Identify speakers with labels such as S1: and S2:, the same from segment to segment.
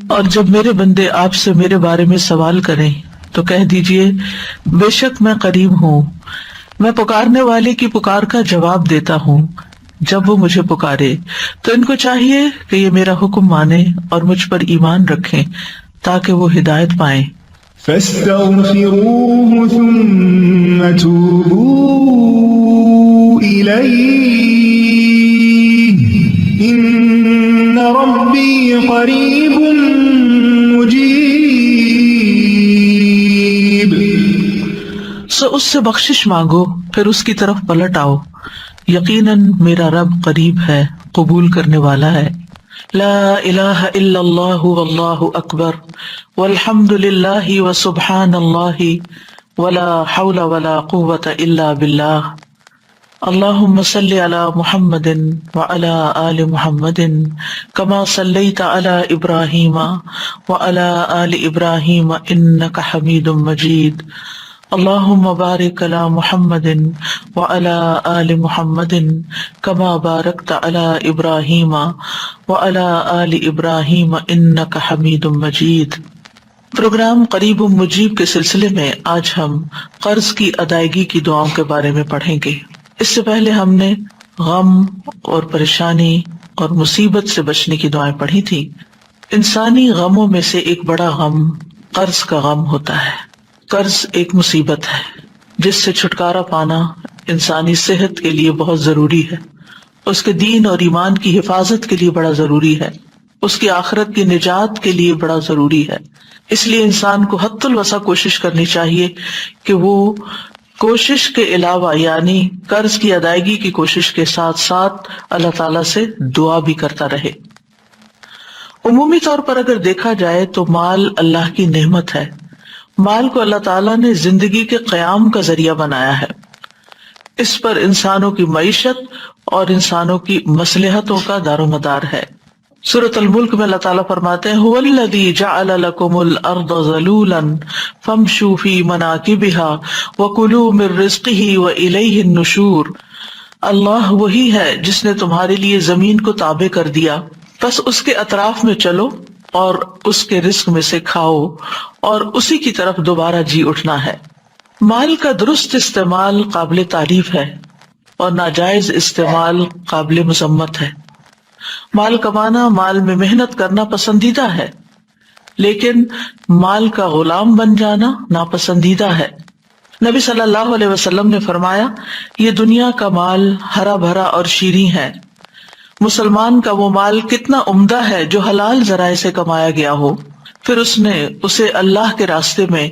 S1: اور جب میرے بندے آپ سے میرے بارے میں سوال کریں تو کہہ دیجئے بے شک میں قریب ہوں، میں پکارنے والے کی پکار کا جواب دیتا ہوں جب وہ مجھے پکارے۔ تو ان کو چاہیے کہ یہ میرا حکم مانیں اور مجھ پر ایمان رکھیں تاکہ وہ ہدایت پائیں۔
S2: فاستغفروه ثم توبوا إليه إن ربي قريب مجيب۔
S1: سو اس سے بخشش مانگو پھر اس کی طرف پلٹ آؤ، یقیناً میرا رب قریب ہے، قبول کرنے والا ہے۔ لا الہ الا اللہ واللہ اکبر والحمد للہ وسبحان اللہ ولا حول ولا قوة الا باللہ۔ اللہم صلی علی محمد وعلی آل محمد کما صلیت علی ابراہیم وعلی آل ابراہیم انک حمید مجید۔ اللہم بارک علی محمد وعلی آل محمد کما بارکت علی ابراہیم وعلی آل ابراہیم انک حمید مجید۔ پروگرام قریب مجیب کے سلسلے میں آج ہم قرض کی ادائیگی کی دعاؤں کے بارے میں پڑھیں گے۔ اس سے پہلے ہم نے غم اور پریشانی اور مصیبت سے بچنے کی دعائیں پڑھی تھی۔ انسانی غموں میں سے ایک بڑا غم قرض کا غم ہوتا ہے۔ قرض ایک مصیبت ہے جس سے چھٹکارا پانا انسانی صحت کے لیے بہت ضروری ہے، اس کے دین اور ایمان کی حفاظت کے لیے بڑا ضروری ہے، اس کی آخرت کی نجات کے لیے بڑا ضروری ہے۔ اس لیے انسان کو حد الوسع کوشش کرنی چاہیے کہ وہ کوشش کے علاوہ یعنی قرض کی ادائیگی کی کوشش کے ساتھ ساتھ اللہ تعالیٰ سے دعا بھی کرتا رہے۔ عمومی طور پر اگر دیکھا جائے تو مال اللہ کی نعمت ہے۔ مال کو اللہ تعالیٰ نے زندگی کے قیام کا ذریعہ بنایا ہے، اس پر انسانوں کی معیشت اور انسانوں کی مصلحتوں کا دار و مدار ہے۔ سورۃ الملک میں اللہ تعالیٰ فرماتے ہیں هو الذی جعل لکم الارض ذلولا فامشوا فی مناکبها وکلوا من رزقہ والیہ النشور۔ اللہ وہی ہے جس نے تمہارے لیے زمین کو تابع کر دیا، بس اس کے اطراف میں چلو اور اس کے رزق میں سے کھاؤ اور اسی کی طرف دوبارہ جی اٹھنا ہے۔ مال کا درست استعمال قابل تعریف ہے اور ناجائز استعمال قابل مذمت ہے۔ مال کمانا، مال میں محنت کرنا پسندیدہ ہے، لیکن مال کا غلام بن جانا ناپسندیدہ ہے۔ نبی صلی اللہ علیہ وسلم نے فرمایا، یہ دنیا کا مال ہرا بھرا اور شیریں ہے۔ مسلمان کا وہ مال کتنا عمدہ ہے جو حلال ذرائع سے کمایا گیا ہو، پھر اس نے اسے اللہ کے راستے میں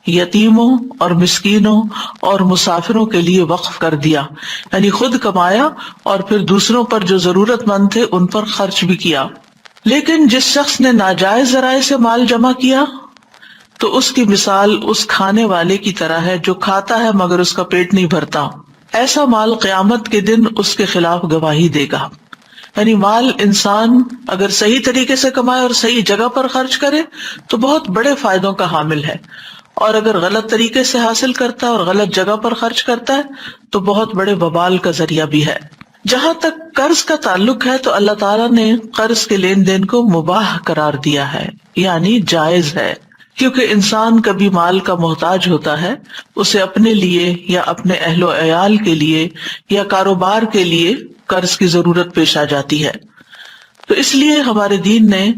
S1: یتیموں اور مسکینوں اور مسافروں کے لیے وقف کر دیا، یعنی خود کمایا اور پھر دوسروں پر جو ضرورت مند تھے ان پر خرچ بھی کیا۔ لیکن جس شخص نے ناجائز ذرائع سے مال جمع کیا تو اس کی مثال اس کھانے والے کی طرح ہے جو کھاتا ہے مگر اس کا پیٹ نہیں بھرتا۔ ایسا مال قیامت کے دن اس کے خلاف گواہی دے گا۔ یعنی مال انسان اگر صحیح طریقے سے کمائے اور صحیح جگہ پر خرچ کرے تو بہت بڑے فائدوں کا حامل ہے، اور اگر غلط طریقے سے حاصل کرتا ہے اور غلط جگہ پر خرچ کرتا ہے تو بہت بڑے وبال کا ذریعہ بھی ہے۔ جہاں تک قرض کا تعلق ہے تو اللہ تعالیٰ نے قرض کے لین دین کو مباح قرار دیا ہے، یعنی جائز ہے، کیونکہ انسان کبھی مال کا محتاج ہوتا ہے، اسے اپنے لیے یا اپنے اہل و عیال کے لیے یا کاروبار کے لیے قرض کی ضرورت پیش آ جاتی ہے۔ تو اس لیے ہمارے دین نے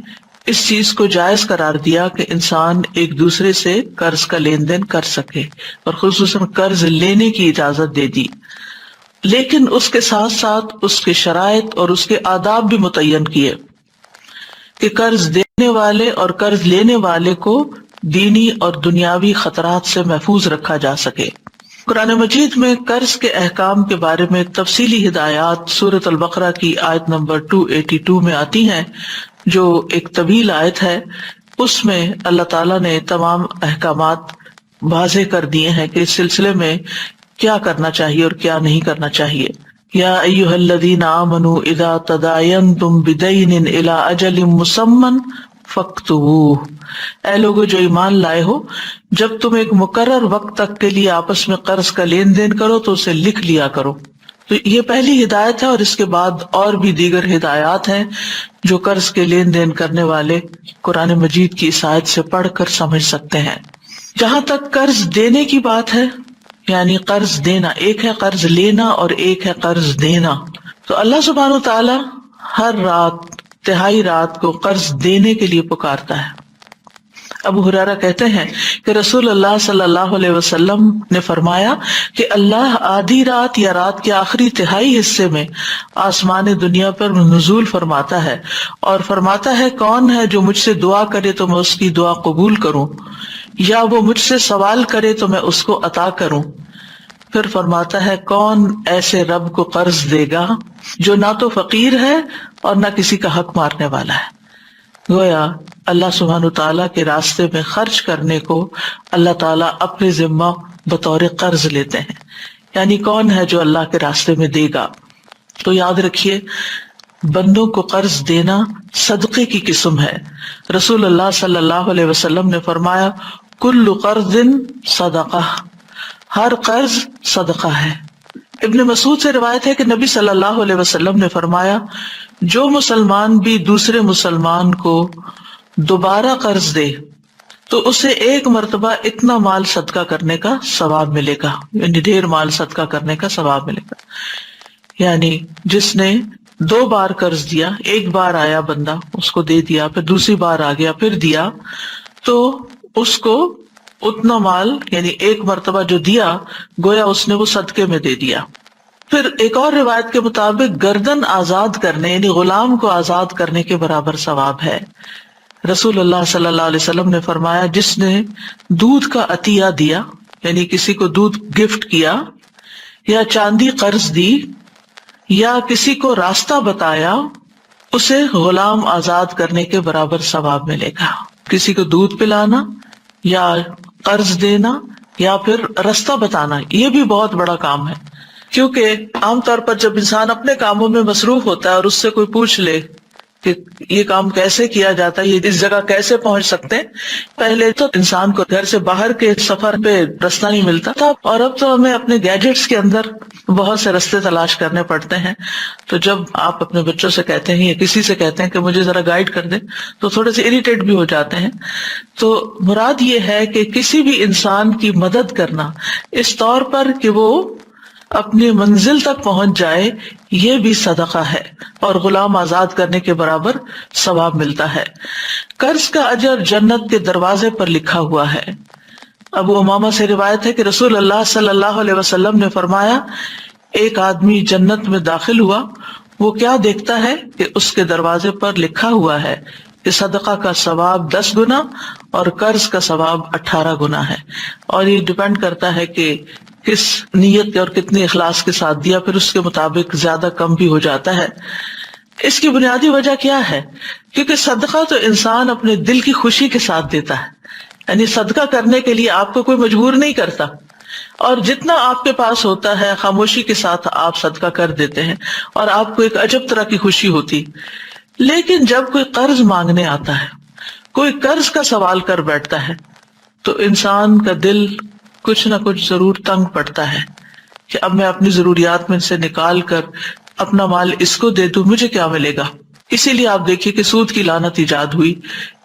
S1: اس چیز کو جائز قرار دیا کہ انسان ایک دوسرے سے قرض کا لین دین کر سکے، اور خصوصاً قرض لینے کی اجازت دے دی، لیکن اس کے ساتھ ساتھ اس کے شرائط اور اس کے آداب بھی متعین کیے کہ قرض دینے والے اور قرض لینے والے کو دینی اور دنیاوی خطرات سے محفوظ رکھا جا سکے۔ قرآن مجید میں قرض کے احکام کے بارے میں تفصیلی ہدایات سورۃ البقرہ کی آیت نمبر 282 میں آتی ہیں، جو ایک طویل آیت ہے۔ اس میں اللہ تعالیٰ نے تمام احکامات واضح کر دیے ہیں کہ اس سلسلے میں کیا کرنا چاہیے اور کیا نہیں کرنا چاہیے۔ یا ایھا الذین آمنوا اذا تداینتم بدین الی اجل مسمی فاکتبوہ، اے لوگو جو ایمان لائے ہو، جب تم ایک مقرر وقت تک کے لیے آپس میں قرض کا لین دین کرو تو اسے لکھ لیا کرو۔ تو یہ پہلی ہدایت ہے، اور اس کے بعد اور بھی دیگر ہدایات ہیں جو قرض کے لین دین کرنے والے قرآن مجید کی اس آیت سے پڑھ کر سمجھ سکتے ہیں۔ جہاں تک قرض دینے کی بات ہے، یعنی قرض دینا، ایک ہے قرض لینا اور ایک ہے قرض دینا، تو اللہ سبحانہ و تعالی ہر رات، تہائی رات کو قرض دینے کے لیے پکارتا ہے۔ ابو ہریرہ کہتے ہیں کہ رسول اللہ صلی اللہ علیہ وسلم نے فرمایا کہ اللہ آدھی رات یا رات کے آخری تہائی حصے میں آسمان دنیا پر نزول فرماتا ہے اور فرماتا ہے کون ہے جو مجھ سے دعا کرے تو میں اس کی دعا قبول کروں، یا وہ مجھ سے سوال کرے تو میں اس کو عطا کروں۔ پھر فرماتا ہے کون ایسے رب کو قرض دے گا جو نہ تو فقیر ہے اور نہ کسی کا حق مارنے والا ہے۔ گویا اللہ سبحانہ تعالیٰ کے راستے میں خرچ کرنے کو اللہ تعالیٰ اپنے ذمہ بطور قرض لیتے ہیں، یعنی کون ہے جو اللہ کے راستے میں دے گا۔ تو یاد رکھیے، بندوں کو قرض دینا صدقے کی قسم ہے۔ رسول اللہ صلی اللہ علیہ وسلم نے فرمایا کل قرض صدقہ، ہر قرض صدقہ ہے۔ ابن مسعود سے روایت ہے کہ نبی صلی اللہ علیہ وسلم نے فرمایا جو مسلمان بھی دوسرے مسلمان کو دوبارہ قرض دے تو اسے ایک مرتبہ اتنا مال صدقہ کرنے کا ثواب ملے گا، یعنی ڈھیر مال صدقہ کرنے کا ثواب ملے گا۔ یعنی جس نے 2 بار قرض دیا، ایک بار آیا بندہ اس کو دے دیا، پھر دوسری بار آ گیا پھر دیا، تو اس کو اتنا مال، یعنی ایک مرتبہ جو دیا گویا اس نے وہ صدقے میں دے دیا۔ پھر ایک اور روایت کے مطابق گردن آزاد کرنے، یعنی غلام کو آزاد کرنے کے برابر ثواب ہے۔ رسول اللہ صلی اللہ علیہ وسلم نے فرمایا جس نے دودھ کا عطیہ دیا، یعنی کسی کو دودھ گفٹ کیا، یا چاندی قرض دی، یا کسی کو راستہ بتایا، اسے غلام آزاد کرنے کے برابر ثواب ملے گا۔ کسی کو دودھ پلانا یا قرض دینا یا پھر راستہ بتانا، یہ بھی بہت بڑا کام ہے، کیونکہ عام طور پر جب انسان اپنے کاموں میں مصروف ہوتا ہے اور اس سے کوئی پوچھ لے کہ یہ کام کیسے کیا جاتا ہے، یہ اس جگہ کیسے پہنچ سکتے ہیں، پہلے تو انسان کو گھر سے باہر کے سفر پہ راستہ نہیں ملتا تھا، اور اب تو ہمیں اپنے گیجٹس کے اندر بہت سے راستے تلاش کرنے پڑتے ہیں۔ تو جب آپ اپنے بچوں سے کہتے ہیں یا کسی سے کہتے ہیں کہ مجھے ذرا گائیڈ کر دیں تو تھوڑے سے اریٹیٹ بھی ہو جاتے ہیں۔ تو مراد یہ ہے کہ کسی بھی انسان کی مدد کرنا اس طور پر کہ وہ اپنی منزل تک پہنچ جائے، یہ بھی صدقہ ہے اور غلام آزاد کرنے کے برابر ثواب ملتا ہے۔ قرض کا اجر جنت کے دروازے پر لکھا ہوا ہے۔ ابو امامہ سے روایت ہے کہ رسول اللہ صلی اللہ علیہ وسلم نے فرمایا ایک آدمی جنت میں داخل ہوا، وہ کیا دیکھتا ہے کہ اس کے دروازے پر لکھا ہوا ہے کہ صدقہ کا ثواب 10 گنا اور قرض کا ثواب 18 گنا ہے، اور یہ ڈیپینڈ کرتا ہے کہ کس نیت اور کتنے اخلاص کے ساتھ دیا، پھر اس کے مطابق زیادہ کم بھی ہو جاتا ہے۔ اس کی بنیادی وجہ کیا ہے؟ کیونکہ صدقہ تو انسان اپنے دل کی خوشی کے ساتھ دیتا ہے، یعنی صدقہ کرنے کے لیے آپ کو کوئی مجبور نہیں کرتا، اور جتنا آپ کے پاس ہوتا ہے خاموشی کے ساتھ آپ صدقہ کر دیتے ہیں اور آپ کو ایک عجب طرح کی خوشی ہوتی۔ لیکن جب کوئی قرض مانگنے آتا ہے، کوئی قرض کا سوال کر بیٹھتا ہے، تو انسان کا دل کچھ نہ کچھ ضرور تنگ پڑتا ہے کہ اب میں اپنی ضروریات میں سے نکال کر اپنا مال اس کو دے دوں، مجھے کیا ملے گا؟ اسی لیے آپ دیکھیے کہ سود کی لعنت ایجاد ہوئی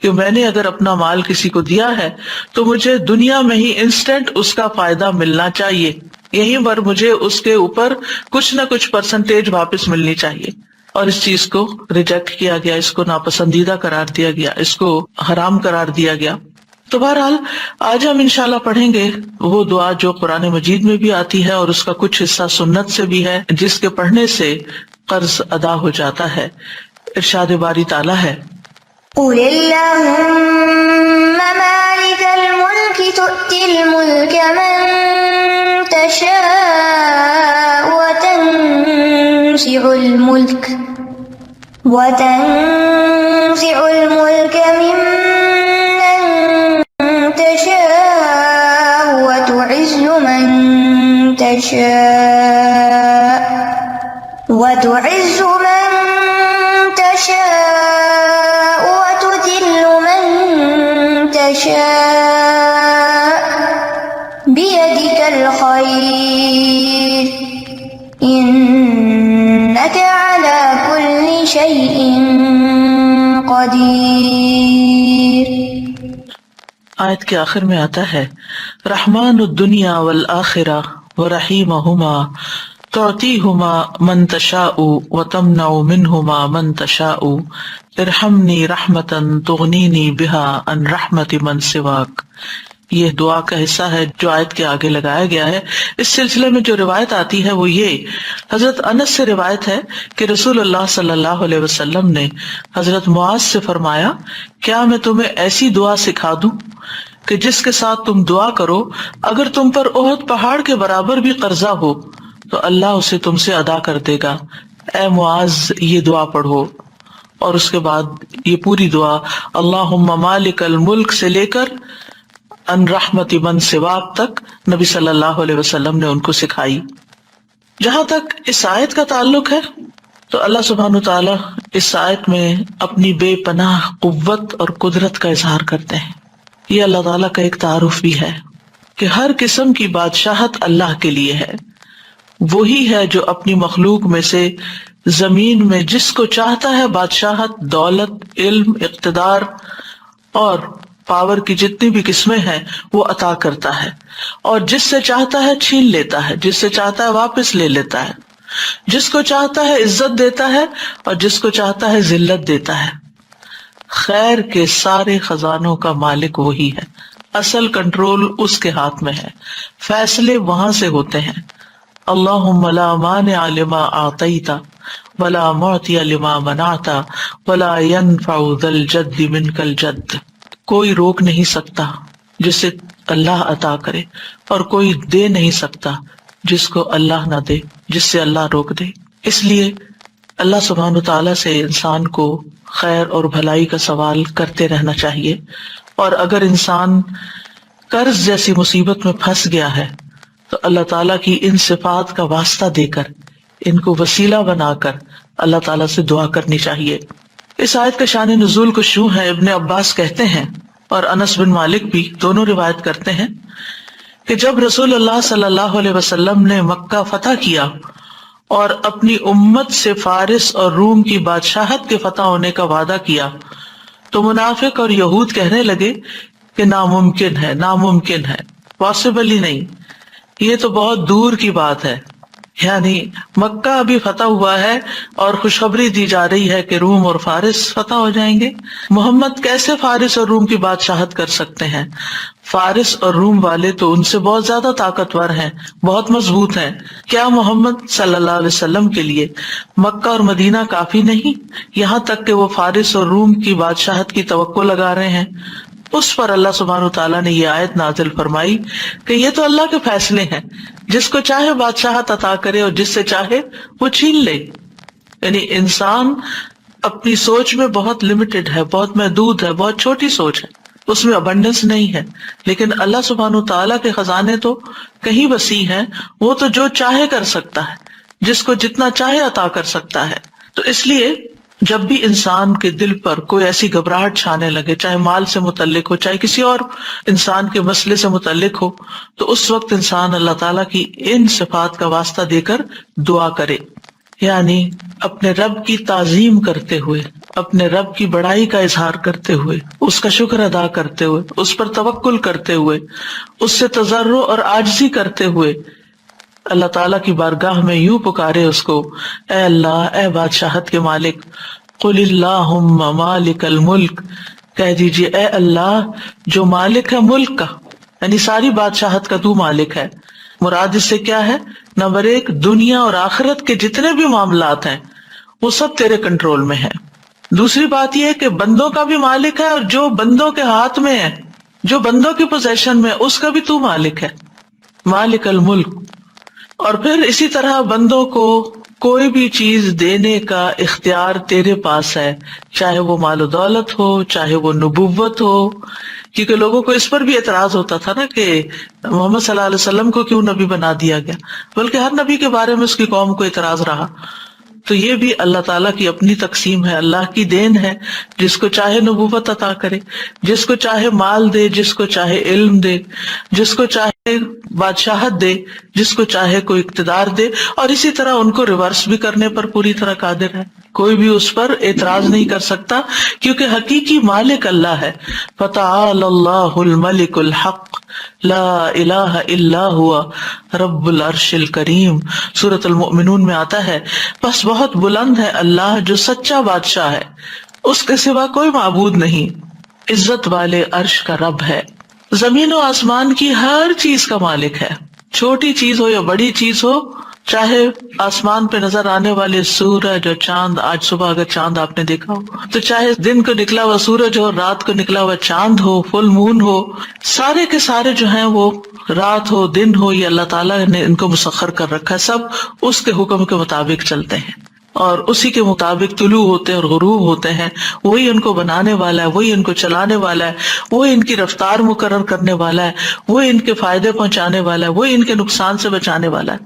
S1: کہ میں نے اگر اپنا مال کسی کو دیا ہے تو مجھے دنیا میں ہی انسٹنٹ اس کا فائدہ ملنا چاہیے، یہیں پر مجھے اس کے اوپر کچھ نہ کچھ پرسنٹیج واپس ملنی چاہیے، اور اس چیز کو ریجیکٹ کیا گیا، اس کو ناپسندیدہ قرار دیا گیا، اس کو حرام قرار دیا گیا۔ تو بہرحال آج ہم انشاءاللہ پڑھیں گے وہ دعا جو قرآن مجید میں بھی آتی ہے اور اس کا کچھ حصہ سنت سے بھی ہے، جس کے پڑھنے سے قرض ادا ہو جاتا ہے۔ ارشاد باری تعالیٰ ہے
S3: قل اللهم مالك الملك تؤتي الملك من تشاء وتنزع الملك ممن تشاء وتعز من تشاء وتذل من تشاء بيدك الخير
S1: آیت کے آخر میں آتا ہے رحمان الدنیا والآخرہ ورحیمہما تعطیہما من تشاء وتمنع منہما من تشاء ارحمنی رحمتا تغنینی بہا عن رحمت من سواک. یہ دعا کا حصہ ہے جو آیت کے آگے لگایا گیا ہے. اس سلسلے میں جو روایت آتی ہے وہ یہ حضرت انس سے روایت ہے کہ رسول اللہ صلی اللہ علیہ وسلم نے حضرت معاذ سے فرمایا کیا میں تمہیں ایسی دعا سکھا دوں کہ جس کے ساتھ تم دعا کرو اگر تم پر احد پہاڑ کے برابر بھی قرضہ ہو تو اللہ اسے تم سے ادا کر دے گا. اے معاذ یہ دعا پڑھو. اور اس کے بعد یہ پوری دعا اللہم مالک الملک سے لے کر ان رحمت من سواک تک نبی صلی اللہ علیہ وسلم نے ان کو سکھائی. جہاں تک اس آیت کا تعلق ہے تو اللہ سبحانہ وتعالی اس آیت میں اپنی بے پناہ قوت اور قدرت کا اظہار کرتے ہیں. یہ اللہ تعالیٰ کا ایک تعارف بھی ہے کہ ہر قسم کی بادشاہت اللہ کے لیے ہے. وہی ہے جو اپنی مخلوق میں سے زمین میں جس کو چاہتا ہے بادشاہت، دولت، علم، اقتدار اور پاور کی جتنی بھی قسمیں ہیں وہ عطا کرتا ہے، اور جس سے چاہتا ہے چھین لیتا ہے، جس سے چاہتا ہے واپس لے لیتا ہے، جس کو چاہتا ہے عزت دیتا ہے اور جس کو چاہتا ہے ذلت دیتا ہے. خیر کے سارے خزانوں کا مالک وہی ہے. اصل کنٹرول اس کے ہاتھ میں ہے، فیصلے وہاں سے ہوتے ہیں. اللہم لا مانع لما اعطیت ولا معطی لما منعت ولا ينفع ذا الجد منک الجد. کوئی روک نہیں سکتا جسے اللہ عطا کرے اور کوئی دے نہیں سکتا جس کو اللہ نہ دے، جس سے اللہ روک دے. اس لیے اللہ سبحانہ وتعالیٰ سے انسان کو خیر اور بھلائی کا سوال کرتے رہنا چاہیے. اور اگر انسان قرض جیسی مصیبت میں پھنس گیا ہے تو اللہ تعالیٰ کی ان صفات کا واسطہ دے کر، ان کو وسیلہ بنا کر اللہ تعالیٰ سے دعا کرنی چاہیے. اس آیت کا شان نزول کچھ یوں ہے. ابن عباس کہتے ہیں اور انس بن مالک بھی دونوں روایت کرتے ہیں کہ جب رسول اللہ صلی اللہ علیہ وسلم نے مکہ فتح کیا اور اپنی امت سے فارس اور روم کی بادشاہت کے فتح ہونے کا وعدہ کیا تو منافق اور یہود کہنے لگے کہ ناممکن ہے، ناممکن ہے، پاسبل ہی نہیں، یہ تو بہت دور کی بات ہے. یعنی مکہ ابھی فتح ہوا ہے اور خوشخبری دی جا رہی ہے کہ روم اور فارس فتح ہو جائیں گے. محمد کیسے فارس اور روم کی بادشاہت کر سکتے ہیں؟ فارس اور روم والے تو ان سے بہت زیادہ طاقتور ہیں، بہت مضبوط ہیں. کیا محمد صلی اللہ علیہ وسلم کے لیے مکہ اور مدینہ کافی نہیں، یہاں تک کہ وہ فارس اور روم کی بادشاہت کی توقع لگا رہے ہیں؟ اس پر اللہ سبحانہ وتعالیٰ نے یہ آیت نازل فرمائی کہ یہ تو اللہ کے فیصلے ہیں، جس کو چاہے بادشاہت عطا کرے اور جس سے چاہے وہ چھین لے. یعنی انسان اپنی سوچ میں بہت لمیٹڈ ہے، بہت محدود ہے، بہت چھوٹی سوچ ہے، اس میں ابنڈنس نہیں ہے. لیکن اللہ سبحانہ وتعالیٰ کے خزانے تو کہیں وسیع ہیں، وہ تو جو چاہے کر سکتا ہے، جس کو جتنا چاہے عطا کر سکتا ہے. تو اس لیے جب بھی انسان کے دل پر کوئی ایسی گھبراہٹ چھانے لگے، چاہے مال سے متعلق ہو، چاہے کسی اور انسان کے مسئلے سے متعلق ہو، تو اس وقت انسان اللہ تعالیٰ کی ان صفات کا واسطہ دے کر دعا کرے. یعنی اپنے رب کی تعظیم کرتے ہوئے، اپنے رب کی بڑائی کا اظہار کرتے ہوئے، اس کا شکر ادا کرتے ہوئے، اس پر توکل کرتے ہوئے، اس سے تضرع اور عاجزی کرتے ہوئے اللہ تعالیٰ کی بارگاہ میں یوں پکارے اس کو، اے اللہ، اے بادشاہت کے مالک، قل اللہم مالک الملک، کہہ دیجیے اے اللہ جو مالک ہے ملک کا، یعنی ساری بادشاہت کا تو مالک ہے. مراد اس سے کیا ہے؟ نمبر 1، دنیا اور آخرت کے جتنے بھی معاملات ہیں وہ سب تیرے کنٹرول میں ہیں. دوسری بات یہ ہے کہ بندوں کا بھی مالک ہے، اور جو بندوں کے ہاتھ میں ہے، جو بندوں کی پوزیشن میں، اس کا بھی تو مالک ہے، مالک الملک. اور پھر اسی طرح بندوں کو کوئی بھی چیز دینے کا اختیار تیرے پاس ہے، چاہے وہ مال و دولت ہو، چاہے وہ نبوت ہو. کیونکہ لوگوں کو اس پر بھی اعتراض ہوتا تھا نا کہ محمد صلی اللہ علیہ وسلم کو کیوں نبی بنا دیا گیا، بلکہ ہر نبی کے بارے میں اس کی قوم کو اعتراض رہا. تو یہ بھی اللہ تعالیٰ کی اپنی تقسیم ہے، اللہ کی دین ہے. جس کو چاہے نبوت عطا کرے، جس کو چاہے مال دے، جس کو چاہے علم دے، جس کو چاہے بادشاہت دے، جس کو چاہے کو اقتدار دے، اور اسی طرح ان کو ریورس بھی کرنے پر پوری طرح قادر ہے. کوئی بھی اس پر اعتراض نہیں کر سکتا، کیونکہ حقیقی مالک اللہ ہے. فتعالى اللہ الملک الحق لا الہ الا ہوا رب العرش الکریم. سورۃ المؤمنون میں آتا ہے، بس بہت بلند ہے اللہ جو سچا بادشاہ ہے، اس کے سوا کوئی معبود نہیں، عزت والے عرش کا رب ہے. زمین و آسمان کی ہر چیز کا مالک ہے، چھوٹی چیز ہو یا بڑی چیز ہو، چاہے آسمان پہ نظر آنے والے سورج اور چاند، آج صبح اگر چاند آپ نے دیکھا ہو تو چاہے دن کو نکلا ہوا سورج ہو، رات کو نکلا ہوا چاند ہو، فل مون ہو، سارے کے سارے جو ہیں وہ رات ہو دن ہو، یہ اللہ تعالیٰ نے ان کو مسخر کر رکھا ہے، سب اس کے حکم کے مطابق چلتے ہیں اور اسی کے مطابق طلوع ہوتے ہیں اور غروب ہوتے ہیں. وہی ان کو بنانے والا ہے، وہی ان کو چلانے والا ہے، وہی ان کی رفتار مقرر کرنے والا ہے، وہی ان کے فائدے پہنچانے والا ہے، وہی ان کے نقصان سے بچانے والا ہے.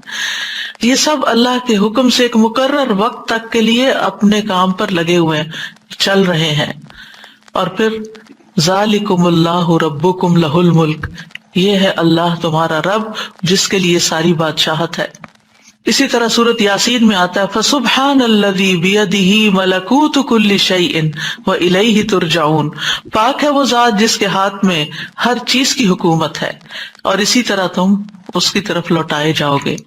S1: یہ سب اللہ کے حکم سے ایک مقرر وقت تک کے لیے اپنے کام پر لگے ہوئے ہیں، چل رہے ہیں. اور پھر ذالکم اللہ ربکم لہ الملک، یہ ہے اللہ تمہارا رب جس کے لیے ساری بادشاہت ہے. اسی طرح سورۃ یاسین میں آتا ہے فسبحان الذی بیدہ ملکوت کل شیء والیہ ترجعون. پاک ہے وہ ذات جس کے ہاتھ میں ہر چیز کی حکومت ہے اور اسی طرح تم اس کی طرف لوٹائے جاؤ گے.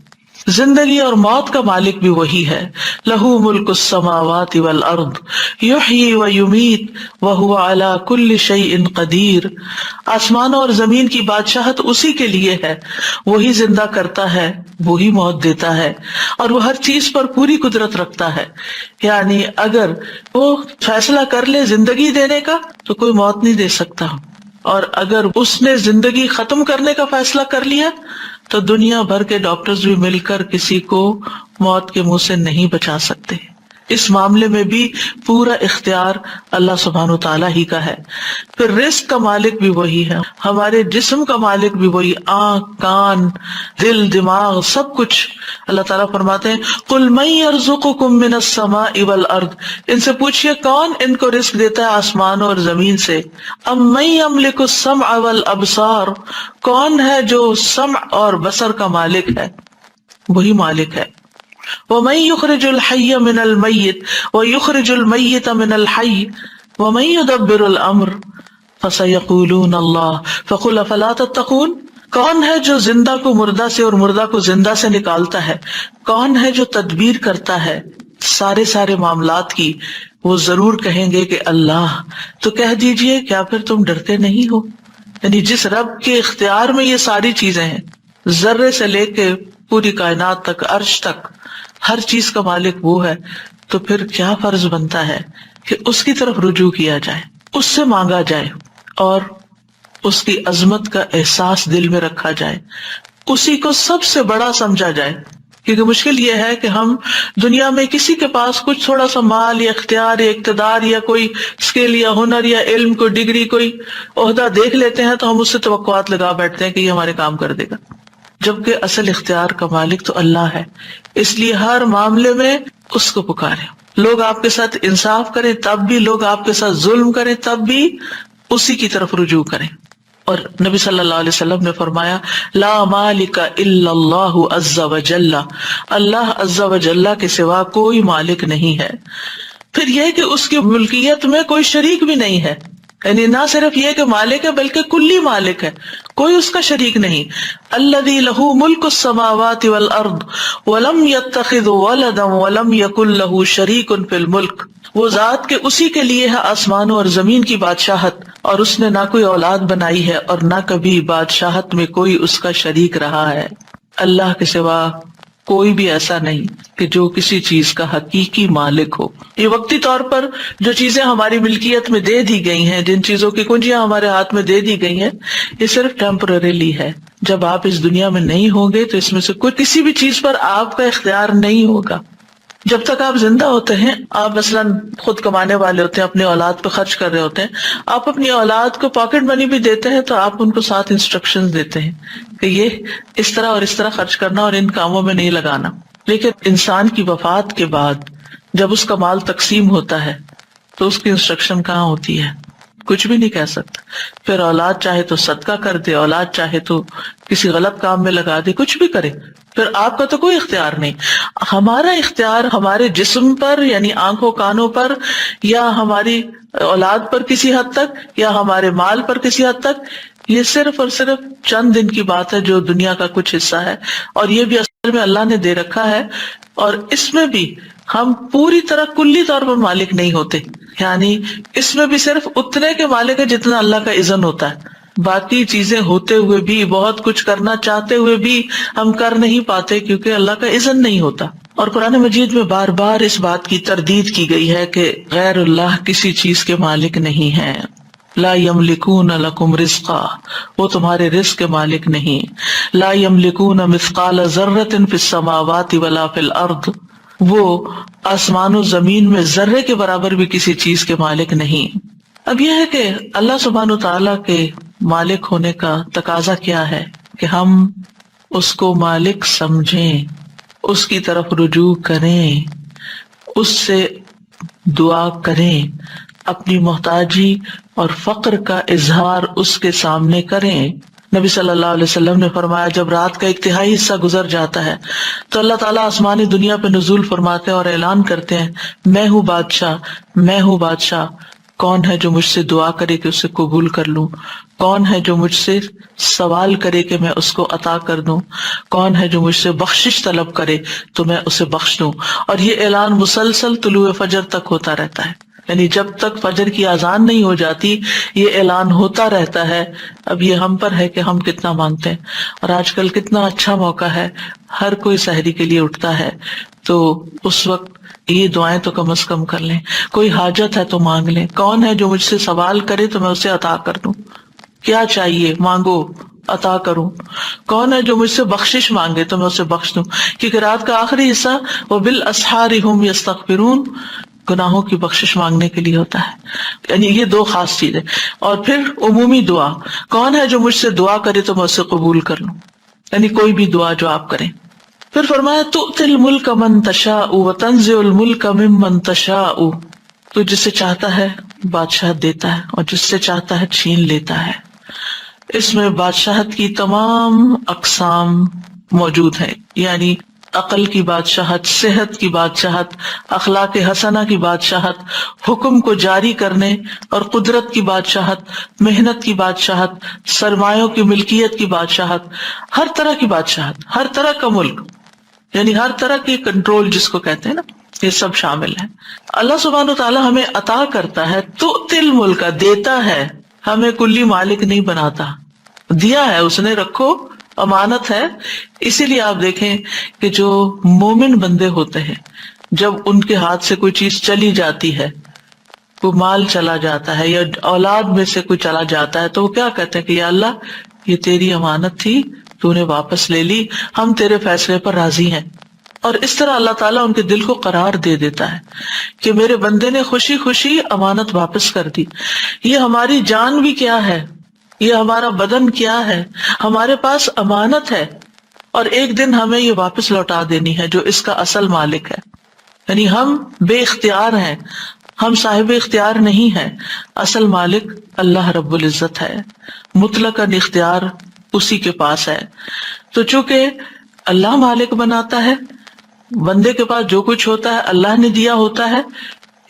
S1: زندگی اور موت کا مالک بھی وہی ہے. لہ ملک السماوات والارض یحیی ویمیت وہو علی کل شیء قدیر. آسمانوں اور زمین کی بادشاہت اسی کے لیے ہے، وہی زندہ کرتا ہے، وہی موت دیتا ہے، اور وہ ہر چیز پر پوری قدرت رکھتا ہے. یعنی اگر وہ فیصلہ کر لے زندگی دینے کا تو کوئی موت نہیں دے سکتا، اور اگر اس نے زندگی ختم کرنے کا فیصلہ کر لیا تو دنیا بھر کے ڈاکٹرز بھی مل کر کسی کو موت کے منہ سے نہیں بچا سکتے. اس معاملے میں بھی پورا اختیار اللہ سبحانہ وتعالیٰ ہی کا ہے. پھر رزق کا مالک بھی وہی ہے، ہمارے جسم کا مالک بھی وہی، آنکھ، کان، دل، دماغ، سب کچھ. اللہ تعالیٰ فرماتے ہیں قل من یرزقکم من السماء والارض، ان سے پوچھئے کون ان کو رزق دیتا ہے آسمانوں اور زمین سے. ام من یملک السمع والابصار، کون ہے جو سمع اور بصر کا مالک ہے؟ وہی مالک ہے. وَمَن يُخْرِجُ الْحَيَّ مِنَ الْمَيِّتِ وَيُخْرِجُ الْمَيِّتَ مِنَ الْحَيِّ وَمَن يُدَبِّرُ الْأَمْرَ فَسَيَقُولُونَ اللَّهُ فَقُلْ أَفَلَا تَتَّقُونَ. کون ہے جو زندہ کو مردہ سے اور مردہ کو زندہ سے نکالتا ہے؟ کون ہے جو تدبیر کرتا ہے سارے معاملات کی؟ وہ ضرور کہیں گے کہ اللہ. تو کہہ دیجئے کیا پھر تم ڈرتے نہیں ہو؟ یعنی جس رب کے اختیار میں یہ ساری چیزیں ہیں، ذرے سے لے کے پوری کائنات تک، عرش تک، ہر چیز کا مالک وہ ہے، تو پھر کیا فرض بنتا ہے کہ اس کی طرف رجوع کیا جائے، اس سے مانگا جائے اور اس کی عظمت کا احساس دل میں رکھا جائے، اسی کو سب سے بڑا سمجھا جائے. کیونکہ مشکل یہ ہے کہ ہم دنیا میں کسی کے پاس کچھ تھوڑا سا مال یا اختیار یا اقتدار یا کوئی اسکل یا ہنر یا علم، کوئی ڈگری، کوئی عہدہ دیکھ لیتے ہیں تو ہم اس سے توقعات لگا بیٹھتے ہیں کہ یہ ہمارے کام کر دے گا، جبکہ اصل اختیار کا مالک تو اللہ ہے. اس لیے ہر معاملے میں اس کو پکاریں. لوگ آپ کے ساتھ انصاف کریں تب بھی، لوگ آپ کے ساتھ ظلم کریں تب بھی اسی کی طرف رجوع کریں. اور نبی صلی اللہ علیہ وسلم نے فرمایا لا مالک الا اللہ عز وجل، اللہ عز وجل کے سوا کوئی مالک نہیں ہے. پھر یہ کہ اس کی ملکیت میں کوئی شریک بھی نہیں ہے، یعنی نہ صرف یہ کہ مالک ہے بلکہ کلی مالک ہے، کوئی اس کا شریک نہیں. الذی لہ ملک السماوات والارض ولم یتخذ ولدا ولم یکن لہ شریک فی الملک. وہ ذات کے اسی کے لیے ہے آسمانوں اور زمین کی بادشاہت، اور اس نے نہ کوئی اولاد بنائی ہے اور نہ کبھی بادشاہت میں کوئی اس کا شریک رہا ہے. اللہ کے سوا کوئی بھی ایسا نہیں کہ جو کسی چیز کا حقیقی مالک ہو. یہ وقتی طور پر جو چیزیں ہماری ملکیت میں دے دی گئی ہیں، جن چیزوں کی کنجیاں ہمارے ہاتھ میں دے دی گئی ہیں، یہ صرف ٹیمپرریلی ہے. جب آپ اس دنیا میں نہیں ہوں گے تو اس میں سے کوئی کسی بھی چیز پر آپ کا اختیار نہیں ہوگا. جب تک آپ زندہ ہوتے ہیں، آپ مثلاً خود کمانے والے ہوتے ہیں، اپنی اولاد پہ خرچ کر رہے ہوتے ہیں، آپ اپنی اولاد کو پاکٹ منی بھی دیتے ہیں تو آپ ان کو ساتھ انسٹرکشنز دیتے ہیں کہ یہ اس طرح اور اس طرح خرچ کرنا اور ان کاموں میں نہیں لگانا. لیکن انسان کی وفات کے بعد جب اس کا مال تقسیم ہوتا ہے تو اس کی انسٹرکشن کہاں ہوتی ہے؟ کچھ بھی نہیں کہہ سکتا. پھر اولاد چاہے تو صدقہ کر دے، اولاد چاہے تو کسی غلط کام میں لگا دے، کچھ بھی کرے، پھر آپ کا تو کوئی اختیار نہیں. ہمارا اختیار ہمارے جسم پر یعنی آنکھوں کانوں پر، یا ہماری اولاد پر کسی حد تک، یا ہمارے مال پر کسی حد تک، یہ صرف اور صرف چند دن کی بات ہے جو دنیا کا کچھ حصہ ہے، اور یہ بھی اصل میں اللہ نے دے رکھا ہے. اور اس میں بھی ہم پوری طرح کلی طور پر مالک نہیں ہوتے، یعنی اس میں بھی صرف اتنے کے مالک ہے جتنا اللہ کا اذن ہوتا ہے. باقی چیزیں ہوتے ہوئے بھی، بہت کچھ کرنا چاہتے ہوئے بھی ہم کر نہیں پاتے کیونکہ اللہ کا اذن نہیں ہوتا. اور قرآن مجید میں بار بار اس بات کی تردید کی گئی ہے کہ غیر اللہ کسی چیز کے مالک نہیں ہیں. لا یملکون لکم رزقا، وہ تمہارے رزق کے مالک نہیں. لا یملکون مثقال ذرۃ فی السماوات ولا فی الارض، وہ آسمان و زمین میں ذرے کے برابر بھی کسی چیز کے مالک نہیں. اب یہ ہے کہ اللہ سبحانہ وتعالیٰ کے مالک ہونے کا تقاضا کیا ہے کہ ہم اس کو مالک سمجھیں، اس کی طرف رجوع کریں، اس سے دعا کریں، اپنی محتاجی اور فقر کا اظہار اس کے سامنے کریں. نبی صلی اللہ علیہ وسلم نے فرمایا جب رات کا ایک تہائی حصہ گزر جاتا ہے تو اللہ تعالیٰ آسمانی دنیا پہ نزول فرماتے ہیں اور اعلان کرتے ہیں میں ہوں بادشاہ، میں ہوں بادشاہ، کون ہے جو مجھ سے دعا کرے کہ اسے قبول کر لوں، کون ہے جو مجھ سے سوال کرے کہ میں اس کو عطا کر دوں، کون ہے جو مجھ سے بخشش طلب کرے تو میں اسے بخش دوں. اور یہ اعلان مسلسل طلوع فجر تک ہوتا رہتا ہے، یعنی جب تک فجر کی اذان نہیں ہو جاتی یہ اعلان ہوتا رہتا ہے. اب یہ ہم پر ہے کہ ہم کتنا مانگتے ہیں. اور آج کل کتنا اچھا موقع ہے، ہر کوئی سحری کے لیے اٹھتا ہے، تو اس وقت یہ دعائیں تو کم از کم کر لیں. کوئی حاجت ہے تو مانگ لیں. کون ہے جو مجھ سے سوال کرے تو میں اسے عطا کر دوں، کیا چاہیے مانگو عطا کروں. کون ہے جو مجھ سے بخشش مانگے تو میں اسے بخش دوں، کیونکہ رات کا آخری حصہ وبالاسحار هم یستغفرون گناہوں کی بخشش مانگنے کے لیے ہوتا ہے. یعنی یہ دو خاص چیزیں. اور پھر عمومی دعا، کون ہے جو مجھ سے دعا کرے تو میں اسے قبول کر لوں، یعنی کوئی بھی دعا جو آپ کریں. پھر فرمایا تؤتی الملک من تشاء وتنزع الملک ممن تشاء، تو جس سے چاہتا ہے بادشاہ دیتا ہے اور جس سے چاہتا ہے چھین لیتا ہے. اس میں بادشاہت کی تمام اقسام موجود ہیں، یعنی عقل کی بادشاہت، صحت کی بادشاہت، اخلاق حسنہ کی بادشاہت، حکم کو جاری کرنے اور قدرت کی بادشاہت، محنت کی بادشاہت، سرمایوں کی ملکیت کی بادشاہت، ہر طرح کی بادشاہت، ہر طرح کا ملک، یعنی ہر طرح کی کنٹرول جس کو کہتے ہیں نا، یہ سب شامل ہے. اللہ سبحانہ وتعالیٰ ہمیں عطا کرتا ہے، تؤتی الملک دیتا ہے، ہمیں کلی مالک نہیں بناتا، دیا ہے اس نے، رکھو امانت ہے. اسی لیے آپ دیکھیں کہ جو مومن بندے ہوتے ہیں جب ان کے ہاتھ سے کوئی چیز چلی جاتی ہے، کوئی مال چلا جاتا ہے یا اولاد میں سے کوئی چلا جاتا ہے، تو وہ کیا کہتے ہیں کہ یا اللہ یہ تیری امانت تھی، تو نے واپس لے لی، ہم تیرے فیصلے پر راضی ہیں. اور اس طرح اللہ تعالیٰ ان کے دل کو قرار دے دیتا ہے کہ میرے بندے نے خوشی خوشی امانت واپس کر دی. یہ ہماری جان بھی کیا ہے، یہ ہمارا بدن کیا ہے، ہمارے پاس امانت ہے، اور ایک دن ہمیں یہ واپس لوٹا دینی ہے جو اس کا اصل مالک ہے. یعنی ہم بے اختیار ہیں، ہم صاحب اختیار نہیں ہیں، اصل مالک اللہ رب العزت ہے، مطلق اختیار اسی کے پاس ہے. تو چونکہ اللہ مالک بناتا ہے، بندے کے پاس جو کچھ ہوتا ہے اللہ نے دیا ہوتا ہے،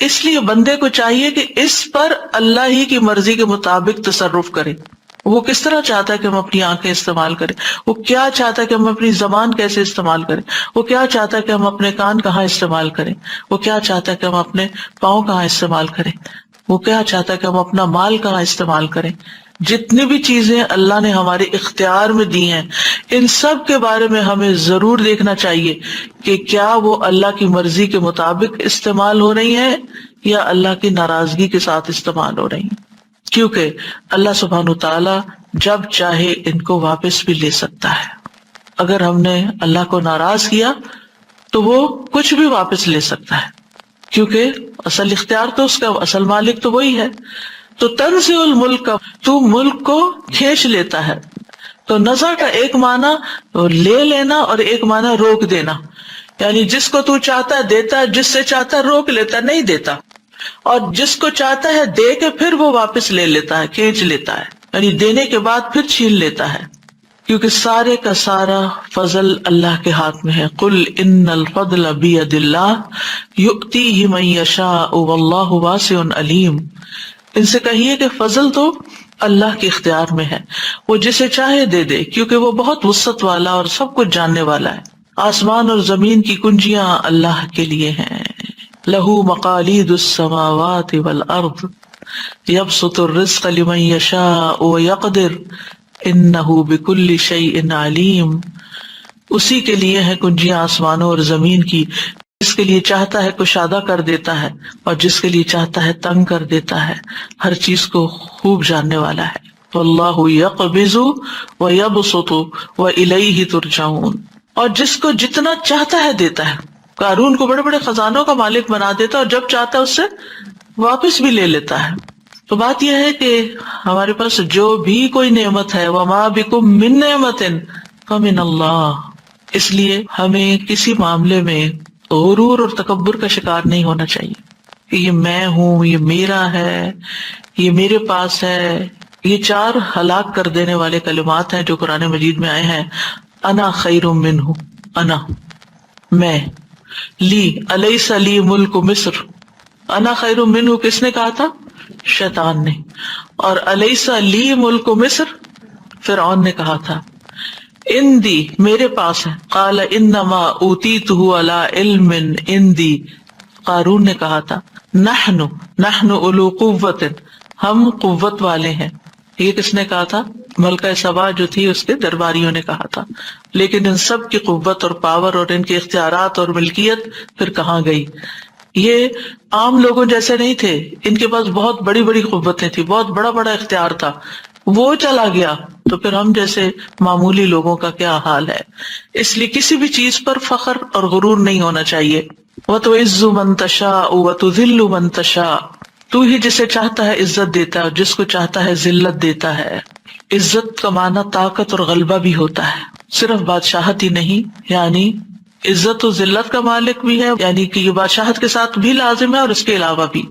S1: اس لیے بندے کو چاہیے کہ اس پر اللہ ہی کی مرضی کے مطابق تصرف کرے. وہ کس طرح چاہتا ہے کہ ہم اپنی آنکھیں استعمال کریں، وہ کیا چاہتا ہے کہ ہم اپنی زبان کیسے استعمال کریں، وہ کیا چاہتا ہے کہ ہم اپنے کان کہاں استعمال کریں، وہ کیا چاہتا ہے کہ ہم اپنے پاؤں کہاں استعمال کریں، وہ کیا چاہتا ہے کہ ہم اپنا مال کہاں استعمال کریں. جتنی بھی چیزیں اللہ نے ہمارے اختیار میں دی ہیں، ان سب کے بارے میں ہمیں ضرور دیکھنا چاہیے کہ کیا وہ اللہ کی مرضی کے مطابق استعمال ہو رہی ہیں یا اللہ کی ناراضگی کے ساتھ استعمال ہو رہی ہیں. کیونکہ اللہ سبحانہ تعالیٰ جب چاہے ان کو واپس بھی لے سکتا ہے. اگر ہم نے اللہ کو ناراض کیا تو وہ کچھ بھی واپس لے سکتا ہے، کیونکہ اصل اختیار تو اس کا، اصل مالک تو وہی ہے. تو تنزع الملک، تو ملک کو کھینچ لیتا ہے. تو نزع کا ایک معنی لے لینا اور ایک معنی روک دینا، یعنی جس کو تو چاہتا ہے دیتا ہے، جس سے چاہتا ہے روک لیتا ہے، نہیں دیتا. اور جس کو چاہتا ہے دے کے پھر وہ واپس لے لیتا ہے، کھینچ لیتا ہے، یعنی دینے کے بعد پھر چھین لیتا ہے، کیونکہ سارے کا سارا فضل اللہ کے ہاتھ میں ہے۔ قل ان الفضل بید اللہ یؤتیہ من یشاء واللہ واسع علیم، ان سے کہیے کہ فضل تو اللہ کے اختیار میں ہے، وہ جسے چاہے دے دے، کیونکہ وہ بہت وسعت والا اور سب کچھ جاننے والا ہے۔ آسمان اور زمین کی کنجیاں اللہ کے لیے ہیں۔ لہ مقالید السماوات والارض یبسط الرزق لمن یشاء ویقدر انہ بکل شیء علیم، اسی کے لیے ہے کنجیاں آسمانوں اور زمین کی، جس کے لیے چاہتا ہے کشادہ کر دیتا ہے اور جس کے لیے چاہتا ہے تنگ کر دیتا ہے، ہر چیز کو خوب جاننے والا ہے۔ واللہ یقبض ویبسط والیہ ترجعون، اور جس کو جتنا چاہتا ہے دیتا ہے۔ قارون کو بڑے بڑے خزانوں کا مالک بنا دیتا ہے اور جب چاہتا ہے اس سے واپس بھی لے لیتا ہے۔ تو بات یہ ہے کہ ہمارے پاس جو بھی کوئی نعمت ہے، وما بکم من نعمت فمن اللہ، اس لیے ہمیں کسی معاملے میں غرور اور تکبر کا شکار نہیں ہونا چاہیے کہ یہ میں ہوں، یہ میرا ہے، یہ میرے پاس ہے۔ یہ 4 ہلاک کر دینے والے کلمات ہیں جو قرآن مجید میں آئے ہیں۔ انا خیر منہ، انا میں، لی الیس لی ملک مصر، انا خیر منہ کس نے کہا تھا؟ شیطان نے، اور الیس لی ملک مصر فرعون نے کہا تھا۔ اندی میرے پاس ہے، قال انما اوتیتہ علی علم اندی، قارون نے کہا تھا۔ نحن اولو قوت، ہم قوت والے ہیں، یہ کس نے کہا تھا؟ ملکہ سبا جو تھی اس کے درباریوں نے کہا تھا۔ لیکن ان سب کی قوت اور پاور اور ان کے اختیارات اور ملکیت پھر کہاں گئی؟ یہ عام لوگوں جیسے نہیں تھے، ان کے پاس بہت بڑی بڑی قوتیں تھی، بہت بڑا بڑا اختیار تھا، وہ چلا گیا تو پھر ہم جیسے معمولی لوگوں کا کیا حال ہے۔ اس لیے کسی بھی چیز پر فخر اور غرور نہیں ہونا چاہیے۔ وَتُعِزُّ مَن تَشَاءُ وَتُذِلُّ مَن تَشَاءُ، تو ہی جسے چاہتا ہے عزت دیتا ہے اور جس کو چاہتا ہے ذلت دیتا ہے۔ عزت کا معنی طاقت اور غلبہ بھی ہوتا ہے، صرف بادشاہت ہی نہیں، یعنی عزت و ذلت کا مالک بھی ہے، یعنی کہ یہ بادشاہت کے ساتھ بھی لازم ہے اور اس کے علاوہ بھی،